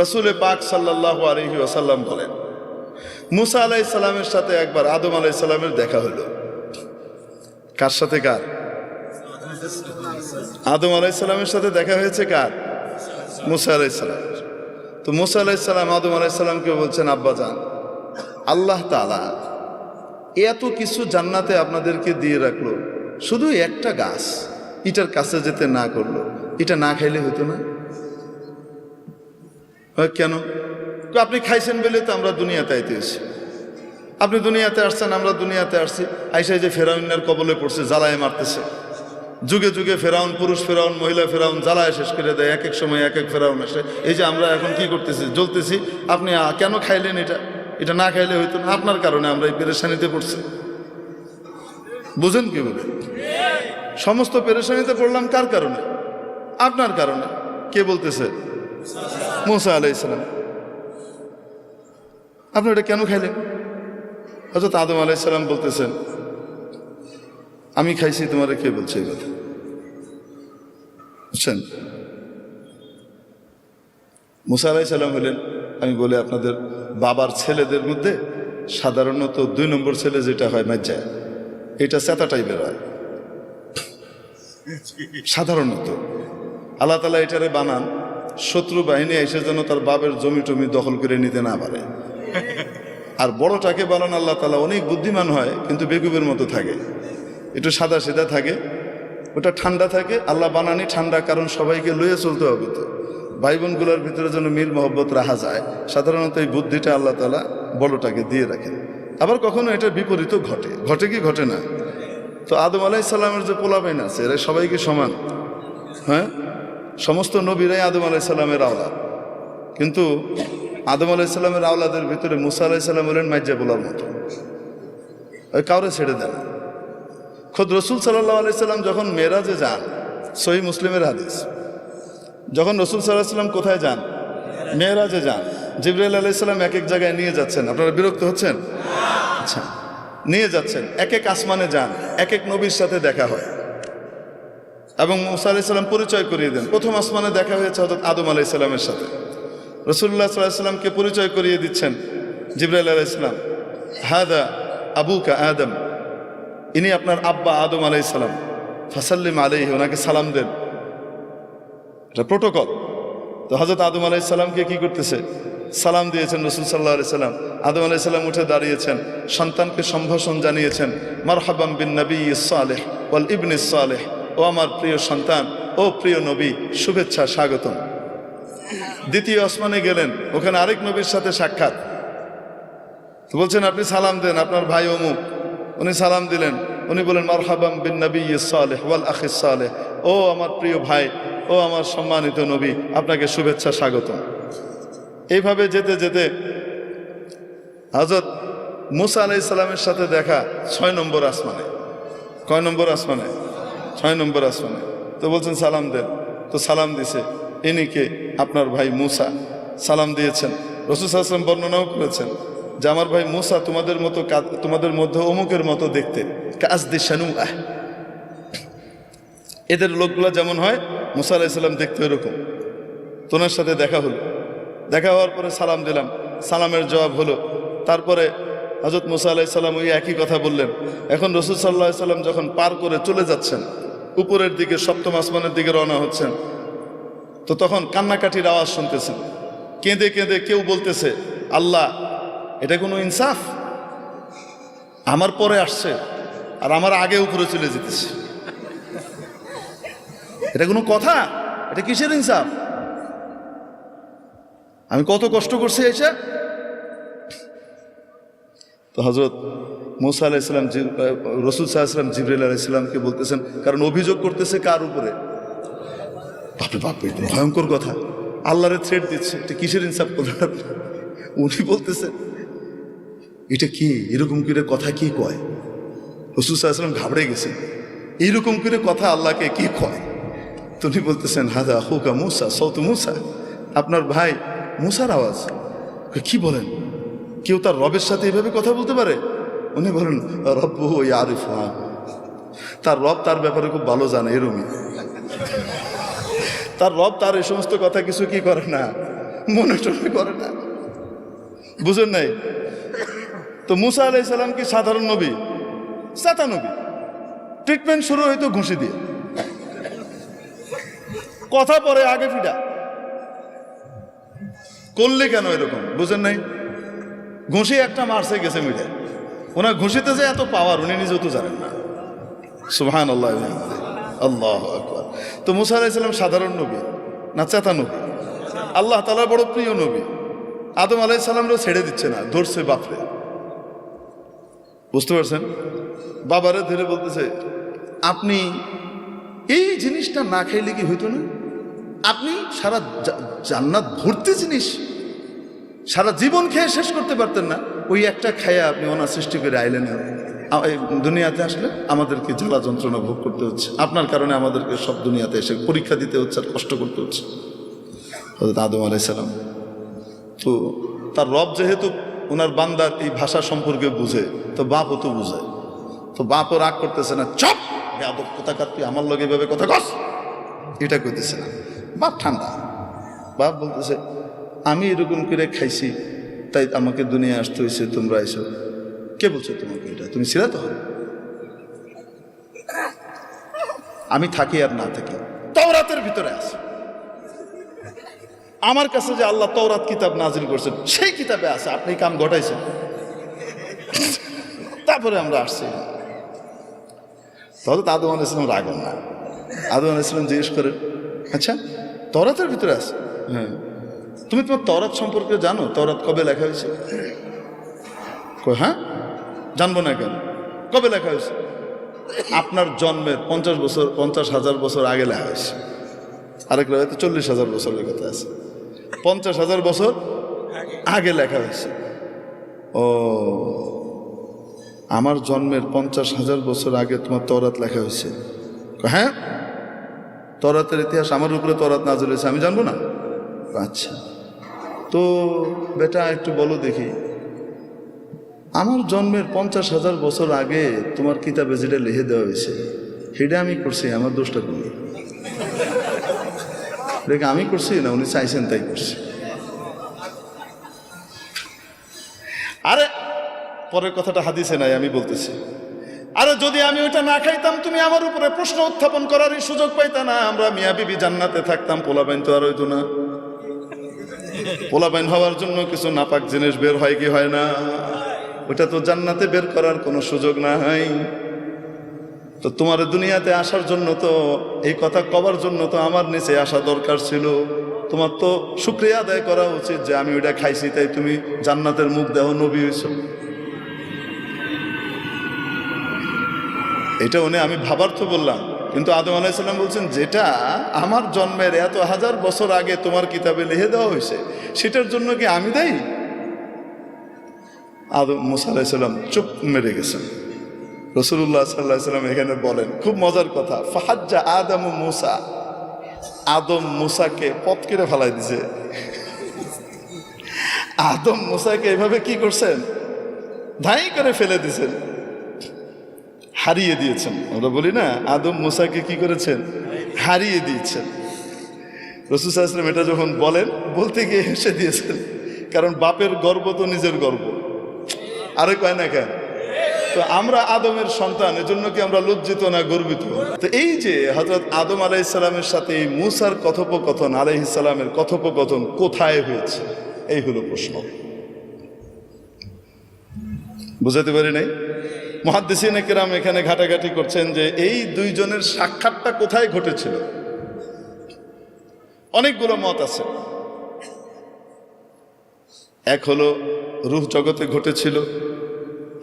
রাসূল পাক সাল্লাল্লাহু আলাইহি ওয়াসাল্লাম বলেন, মুসা আলাইহিস সালামের সাথে একবার আদম আলাইহিস সালামের দেখা হলো। কার সাথে? কার? আদম আলাইহিস সালামের সাথে দেখা হয়েছে কার? মুসা আলাইহিস সালাম। তো মুসা আলাইহিস সালাম আদম আলাইহিস সালামকে বলছেন, আব্বাজান, আল্লাহ তাআলা এত কিছু জান্নাতে আপনাদেরকে দিয়ে রাখলো, শুধু একটা গাছ এটার কাছে যেতে না করলো, এটা না খাইলে হতো না? কেন? তো আপনি খাইছেন বলে তো আমরা দুনিয়াতে আইতে এসেছি। আপনি দুনিয়াতে আসছেন, আমরা দুনিয়াতে আসছি। আইসাই যে ফেরাউনের কবলে পড়ছে, জ্বালায় মারতেছে। যুগে যুগে ফেরাউন, পুরুষ ফেরাউন, মহিলা ফেরাউন জ্বালায় শেষ করে দেয়। এক এক সময় এক এক ফেরাউন আসে। এই যে আমরা এখন কি করতেছি, জ্বলতেছি। আপনি কেন খাইলেন? এটা না খাইলে হইতো না। আপনার কারণে আমরা এই পেরেশানিতে পড়ছি। বুঝেন কি বলে? সমস্ত পেরেশানিতে পড়লাম কার কারণে? আপনার কারণে। কে বলতেছে? মুসা আলাইহিস সালাম। আপনি এটা কেন খাইলেন? হযরত আদম আলাইহিস সালাম বলতেছেন, আমি খাইছি, তোমারে কে বলছে এই কথা? বুঝছেন? মুসা আলাইহিস সালাম হলেন, আমি বলি আপনাদের বাবার ছেলেদের মধ্যে সাধারণত 2 নম্বর ছেলে যেটা হয় মাজ্জা, এটা চেতা টাইপের হয় সাধারণত। আল্লাহ তাআলা এটারে বানান শত্রু বাহিনী এসে যেন তার বাবের জমি টমি দখল করে নিতে না পারে। আর বড়টাকে বানান আল্লাহ তাআলা অনেক বুদ্ধিমান হয়, কিন্তু বেকুবের মতো থাকে, একটু সাদা সিধা থাকে, ওটা ঠান্ডা থাকে। আল্লাহ বানানি ঠান্ডা, কারণ সবাইকে লইয়ে চলতে হবে, তো ভাই বোনগুলোর ভিতরে যেন মিল মহব্বত রাখা যায়। সাধারণত এই বুদ্ধিটা আল্লাহ তাআলা বড়টাকে দিয়ে রাখেন। আবার কখনো এটার বিপরীত ঘটে। ঘটে কি ঘটে না? তো আদম আলাইহিস সালামের যে পোলাপাইন আছে, এরা সবাই কি সমান? হ্যাঁ, সমস্ত নবীরাই আদম আলাইহিস সালামের আওলাদ, কিন্তু আদম আলাইহিস সালামের আওলাদের ভিতরে মুসা আলাইহিস সালাম হলেন মাইজা পোলার মতো, ওই কাউরে ছেড়ে দেন। খোদ রসুল সাল্লাল্লাহু আলাইহি সাল্লাম যখন মেরাজে যান, সহিহ মুসলিমের হাদিস, যখন রসুল সাল্লাল্লাহু আলাইহি সাল্লাম কোথায় যান? মেরাজে যান। জিবরাইল আলাইহিস সালাম এক এক জায়গায় নিয়ে যাচ্ছেন। আপনারা বিরক্ত হচ্ছেন? আচ্ছা, নিয়ে যাচ্ছেন, এক এক আসমানে যান, এক এক নবীর সাথে দেখা হয় এবং মুসা আলাইহিস সালাম পরিচয় করিয়ে দেন। প্রথম আসমানে দেখা হয়েছে হযরত আদম আলাইহিস সালামের সাথে। রাসূলুল্লাহ সাল্লাল্লাহু আলাইহি সাল্লামকে পরিচয় করিয়ে দিচ্ছেন জিবরাইল আলাইহিস সালাম, হাদা আবুকা আদম, ইনি আপনার আব্বা আদম আলাইহিস সালাম, ফাসাল্লিম আলাইহি, ওনাকে সালাম দেন। এটা প্রোটোকল। তো হযরত আদম আলাইহিস সালামকে কি করতেছে? সালাম দিয়েছেন রাসূল সাল্লাল্লাহু আলাইহি সাল্লাম। আদম আলাইহিস সালাম উঠে দাঁড়িয়েছেন, সন্তানকে সম্ভাষণ জানিয়েছেন, মারহাবাম বিন নবিয়্যিস সালেহ ওয়াল ইবনিস সালেহ, ও আমার প্রিয় সন্তান, ও প্রিয় নবী, শুভেচ্ছা, স্বাগতম। দ্বিতীয় আসমানে গেলেন, ওখানে আরেক নবীর সাথে সাক্ষাৎ। তো বলছেন, আপনি সালাম দেন, আপনার ভাই অমুক। উনি সালাম দিলেন, উনি বলেন, মারহাবাম বিন নবিয়্যিস সালেহ ওয়াল আখিস সালেহ, ও আমার প্রিয় ভাই, ও আমার সম্মানিত নবী, আপনাকে শুভেচ্ছা, স্বাগতম। এইভাবে যেতে যেতে হযরত মুসা আলাইহিস সালামের সাথে দেখা 6 নম্বর আসমানে। কয় নম্বর আসমানে? 6 নম্বর আসমানে। তো বলছেন সালাম দেন। তো সালাম দিছে, ইনি কে? আপনার ভাই মুসা। সালাম দিয়েছেন। রাসূল সাল্লাল্লাহু আলাইহি ওয়াসাল্লাম বর্ণনাও করেছেন যে আমার ভাই মুসা তোমাদের মতো, তোমাদের মধ্যে অমুকের মতো দেখতে, কাজদি শানুআহ, এদের লোকগুলো যেমন হয় মুসা আলাইহিস সালাম দেখতে এরকম। তোনার সাথে দেখা হলো। দেখা হওয়ার পরে সালাম দিলাম, সালামের জবাব হলো। তারপরে হযরত মুসা আলাইহিস সালাম ওই একই কথা বললেন। এখন রাসূল সাল্লাল্লাহু আলাইহি সাল্লাম যখন পার করে চলে যাচ্ছেন, উপরের দিকে 7ম আসমানের দিকে রওনা হচ্ছেন, তো তখন কান্নাকাটির আওয়াজ শুনতেছেন। কেঁদে কেঁদে কেউ বলতেছে, আল্লাহ, এটা কোনো ইনসাফ? আমার পরে আসছে আর আমার আগে উপরে চলে যেতেছে, এটা কোনো কথা? এটা কিসের ইনসাফ? আমি কত কষ্ট করছি এসে। তো হযরত মুসা আলাইহিস সালাম, রাসূল সাল্লাল্লাহু আলাইহি ওয়াসাল্লাম জিবরাইল আলাইহিস সালামকে বলতেছেন, কারণ অভিযোগ করতেছে কার উপরে? বাপরে বাপ, ভয়ঙ্কর কথা। আল্লাহরে থ্রেট দিচ্ছে, এটা কিসের ইনসাফ করলেন আপনি? উনি বলতেছেন, এটা কি এরকম করে কথা কি কয়? রাসূল সাল্লাল্লাহু আলাইহি ওয়াসাল্লাম ঘাবড়ে গেছেন, এইরকম করে কথা আল্লাহকে কি কয়? তো উনি বলতেছেন, হাদা আখুকা মুসা, সৌত মুসা, আপনার ভাই মুসার আওয়াজ। কি বলেন? কেউ তার রবের সাথে এইভাবে কথা বলতে পারে? উনি বলেন, রব্বুহু ইয়ারিফুহু, তার রব তার ব্যাপারে খুব ভালো জানে। এরকমই তার রব তার এই সমস্ত কথা কিছু কি করে না, মনে টনে করে না, বুঝেন নাই? তো মুসা আলাইহিস সালাম কি সাধারণ নবী? চেতা নবী। ট্রিটমেন্ট শুরু হইতো ঘুষি দিয়ে, কথা পরে আগে ফিটা। করলে কেন এরকম, বুঝেন নাই? ঘুষি একটা মারছে গেছে মিটে। ওনার ঘুষিতে যে এত পাওয়ার উনি নিজেও তো জানেন না। সুবহানাল্লাহ, আল্লাহু আকবার। তো মুসা আলাইহিস সালাম সাধারণ নবী না চেতা নবী? আল্লাহ তাআলার বড় প্রিয় নবী। আদম আলাইহিস সালামও ছেড়ে দিচ্ছে না, ধরছে বাপরে। বুঝতে পারছেন? বাবারে ধরে বলতেছে, আপনি এই জিনিসটা না খাইলে কি হইতো না? আপনি সারা জান্নাত ভর্তি জিনিস সারা জীবন খেয়ে শেষ করতে পারতেন না, ওই একটা খায়া আপনি ওনার সৃষ্টি করে আইলেন। দুনিয়াতে আসলে আমাদেরকে জ্বালা যন্ত্রণা ভোগ করতে হচ্ছে, আপনার কারণে আমাদেরকে সব দুনিয়াতে এসে পরীক্ষা দিতে হচ্ছে আর কষ্ট করতে হচ্ছে। হযরত আদম আলাইহিস সালাম তো তার রব যেহেতু ওনার বান্দার এই ভাষা সম্পর্কে বুঝে, তো বাপও তো বুঝে। তো বাপও রাগ করতেছে না, চপ বেয়াদব কোথাকার, তুই আমার লগে এভাবে কথা কস, এটা কইতেছে না। বাপ ঠান্ডা। বাপ বলতেছে, আমি এরকম করে খাইছি তাই আমাকে দুনিয়া আসতে হয়েছে, তোমরা এসো। কে বলছো তোমাকে এটা? তুমি ছিলা তো? আমি থাকি আর না থাকি তাওরাতের ভিতরে আছে। আমার কাছে যে আল্লাহ তাওরাত কিতাব নাজিল করছেন সেই কিতাবে আছে, আপনি কাম ঘটাইছেন। তারপরে আমরা আসছি। তাহলে তো আদম আলাইহিস সালাম রাগেন না। আদম আলাইহিস সালাম জিজ্ঞেস করেন, আচ্ছা তাওরাতের ভিতরে আছে? হ্যাঁ। তুমি তোমার তাওরাত সম্পর্কে জানো? তাওরাত কবে লেখা হয়েছে? হ্যাঁ, জানবো না কেন? কবে লেখা হয়েছে? আপনার জন্মের 50,000 বছর আগে লেখা হয়েছে। আরেক রাতে 40,000 বছরের কথা আছে। 50,000 বছর আগে লেখা হয়েছে। ও, আমার জন্মের 50,000 বছর আগে তোমার তাওরাত লেখা হয়েছে? হ্যাঁ, তাওরাতের ইতিহাস আমার উপরে তাওরাত নাযিল হয়েছে, আমি জানবো না? আচ্ছা, তো বেটা একটু বলো দেখি, আমার জন্মের 50,000 বছর আগে তোমার কিতাবে যেটা লিখে দেওয়া হয়েছে সেটা আমি করছি, আমার দোষটা করি? দেখে আমি করছি না, উনি চাইছেন তাই করছি। আরে পরের কথাটা হাদিসে নাই, আমি বলতেছি। আরে যদি আমি ওইটা না খাইতাম, তুমি আমার উপরে প্রশ্ন উত্থাপন করারই সুযোগ পাইতা না। আমরা মিয়া বিবি জান্নাতে থাকতাম, পোলাপাইন তো আর হইতো না। পোলাপাইন হওয়ার জন্য কিছু নাপাক জিনিস বের হয় কি হয় না? ওটা তো জান্নাতে বের করার কোনো সুযোগ নাই। তো তোমার দুনিয়াতে আসার জন্য তো, এই কথা কবার জন্য তো আমার নিচে আসা দরকার ছিল। তোমার তো শুকরিয়া আদায় করা উচিত যে আমি ওইটা খাইছি তাই তুমি জান্নাতের মুখ দেহ নবী হইছ। এটা উনি আমি ভাবার তো বললাম, কিন্তু আদম আলাইহিস সালাম বলছেন যেটা আমার জন্মের এত হাজার বছর আগে তোমার কিতাবে লিখে দেওয়া হয়েছে সেটার জন্য কি আমি দায়ী? আদম মুসা আলাইহিস সালাম চুপ মেরে গেছেন। রাসূলুল্লাহ সাল্লাল্লাহু আলাইহি সাল্লাম এখানে বলেন খুব মজার কথা, ফাহাজ্জা আদম মুসা, আদম মুসাকে পথ কেটে ফেলাই দিছে। আদম মুসাকে এভাবে কি করছেন? ধাই করে ফেলে দিয়েছেন, হারিয়ে দিয়েছেন। আমরা বলি না, আদম মুসাকে কি করেছেন? হারিয়ে দিয়েছেন। রাসূল সাল্লাল্লাহু আলাইহি ওয়াসাল্লাম এটা যখন বলেন, বলতে গিয়ে হেসে দিয়েছেন, কারণ বাপের গর্ব তো নিজের গর্ব, আরে কয় না কেন? তো আমরা আদমের সন্তান, এজন্য কি আমরা লজ্জিত না গর্বিত? তো এই যে হযরত আদম আলাইহিস সালামের সাথে এই মূসার কথোপকথন, আলাইহিস সালামের কথোপকথন কোথায় হয়েছে, এই হলো প্রশ্ন। বুঝাতে পারি নাই? মুহাদ্দিসিনে কেরাম এখানে ঘাটাঘাটি করছেন যে এই দুইজনের সাক্ষাৎটা কোথায় ঘটেছিল। অনেকগুলো মত আছে। এক হলো রূহ জগতে ঘটেছিল,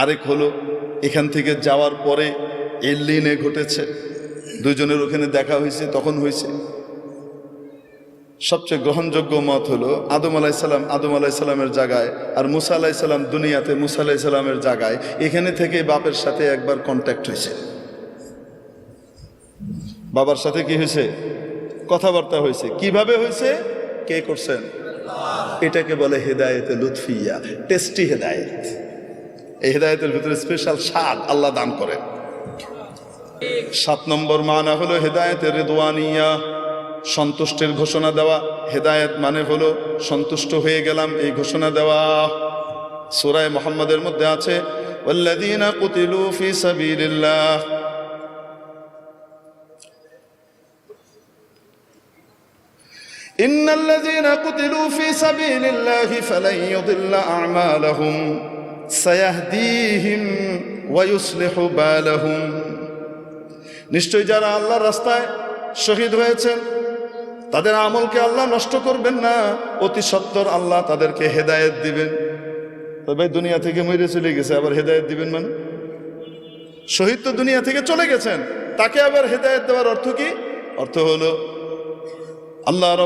আরেক হলো এখান থেকে যাওয়ার পরে এল্লিনে ঘটেছে, দুইজনের ওখানে দেখা হয়েছে, তখন হয়েছে। সবচেয়ে গ্রহণযোগ্য মত হলো আদম আলাইহিস সালামের জায়গায় আর মুসা আলাইহিস সালাম দুনিয়াতে মুসা আলাইহিস সালামের জায়গায়, এখানে থেকে বাপের সাথে একবার কন্ট্যাক্ট হয়েছে। বাবার সাথে কি হয়েছে? কথাবার্তা হয়েছে। কিভাবে হয়েছে? কে করছেন? এটাকে বলে হেদায়েতে লুৎফিয়া, টেস্টি হেদায়েত। এই হেদায়েতের ভিতরে স্পেশাল স্বাদ আল্লাহ দান করেন। 7 নম্বর মানা হলো হেদায়েতে রিদওয়ানিয়া, সন্তুষ্টের ঘোষণা দেওয়া। হেদায়েত মানে হলো সন্তুষ্ট হয়ে গেলাম এই ঘোষণা দেওয়া। সূরা মুহাম্মাদের মধ্যে আছে ওয়াল্লাযীনা কুতিলু ফি সাবিলিল্লাহ, ইন্নাল্লাযীনা কুতিলু ফি সাবিলিল্লাহি ফালান ইউদিল্লা আ'মালাহুম সায়াহদিহিম ওয়া ইউসলিহু বালাহুম। নিশ্চয় যারা আল্লাহর রাস্তায় শহীদ হয়েছেন তাদের আমলকে আল্লাহ নষ্ট করবেন না, অতি সত্বর আল্লাহ তাদেরকে হেদায়েত দিবেন। তবে দুনিয়া থেকে মরে চলে গেছে, আবার হেদায়েত দিবেন মানে? শহীদ তো দুনিয়া থেকে চলে গেছেন, তাকে আবার হেদায়েত দেওয়ার অর্থ কি? অর্থ হলো আল্লাহ